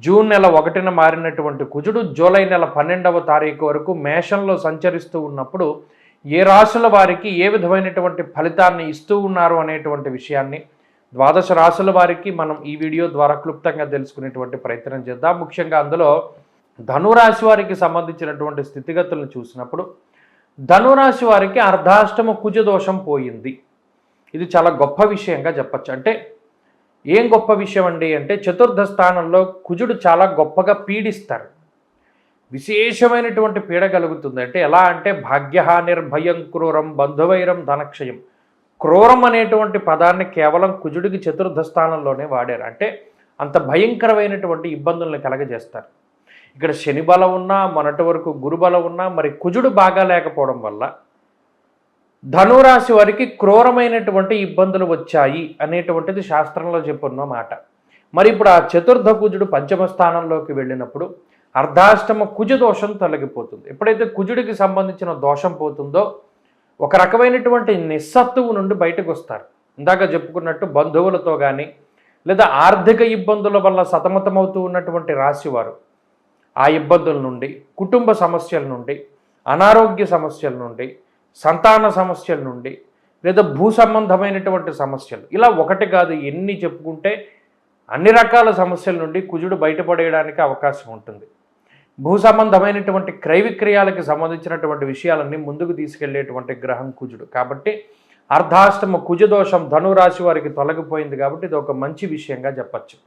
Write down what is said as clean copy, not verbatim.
June నెల 1న మారినటువంటి కుజుడు జూలై నెల 12వ తారీఖు వరకు మేషంలో సంచరిస్తూ ఉన్నప్పుడు ఏ రాశుల వారికి ఏ విధమైనటువంటి ఫలితాన్ని ఇస్తూ ఉన్నారు అనేటువంటి విషయాన్ని ద్వాదశ రాశుల వారికి మనం ఈ వీడియో ద్వారా క్లుప్తంగా తెలుసుకునేటువంటి ప్రయత్నం చేద్దాం. ముఖ్యంగా అందులో ధనురాశి వారికి సంబంధించినటువంటి స్థితిగతులను చూసినప్పుడు ధనురాశి వారికి అర్ధాష్టమ కుజ దోషం పోయింది. ఇది చాలా గొప్ప విషయంగా చెప్పచ్చు. అంటే ఏం గొప్ప విషయం అండి అంటే చతుర్థ స్థానంలో కుజుడు చాలా గొప్పగా పీడిస్తారు. విశేషమైనటువంటి పీడ కలుగుతుంది. అంటే ఎలా అంటే భాగ్యహానిర్భయం క్రూరం బంధువైరం ధనక్షయం. క్రూరం అనేటువంటి పదాన్ని కేవలం కుజుడికి చతుర్థ స్థానంలోనే వాడారు. అంటే అంత భయంకరమైనటువంటి ఇబ్బందులను కలగజేస్తారు. ఇక్కడ శని బలం ఉన్నా, మొన్నటి వరకు గురుబలం ఉన్నా, మరి కుజుడు బాగా లేకపోవడం వల్ల ధనురాశి వారికి క్రూరమైనటువంటి ఇబ్బందులు వచ్చాయి అనేటువంటిది శాస్త్రంలో చెప్పున్న మాట. మరి ఇప్పుడు ఆ చతుర్థ కుజుడు పంచమ స్థానంలోకి వెళ్ళినప్పుడు అర్ధాష్టమ కుజ దోషం తొలగిపోతుంది. ఎప్పుడైతే కుజుడికి సంబంధించిన దోషం పోతుందో ఒక రకమైనటువంటి నిస్సత్తువు నుండి బయటకు వస్తారు. ఇందాక చెప్పుకున్నట్టు బంధువులతో కానీ లేదా ఆర్థిక ఇబ్బందుల వల్ల సతమతమవుతూ ఉన్నటువంటి రాశివారు ఆ ఇబ్బందుల నుండి, కుటుంబ సమస్యల నుండి, అనారోగ్య సమస్యల నుండి, సంతాన సమస్యల నుండి లేదా భూ సంబంధమైనటువంటి సమస్యలు, ఇలా ఒకటి కాదు ఎన్ని చెప్పుకుంటే అన్ని రకాల సమస్యల నుండి కుజుడు బయటపడేయడానికి అవకాశం ఉంటుంది. భూ సంబంధమైనటువంటి క్రయ విక్రయాలకు సంబంధించినటువంటి విషయాలన్నీ ముందుకు తీసుకెళ్లేటువంటి గ్రహం కుజుడు. కాబట్టి అర్ధాష్టమ కుజదోషం ధనురాశి వారికి తొలగిపోయింది. కాబట్టి ఇది ఒక మంచి విషయంగా చెప్పచ్చు.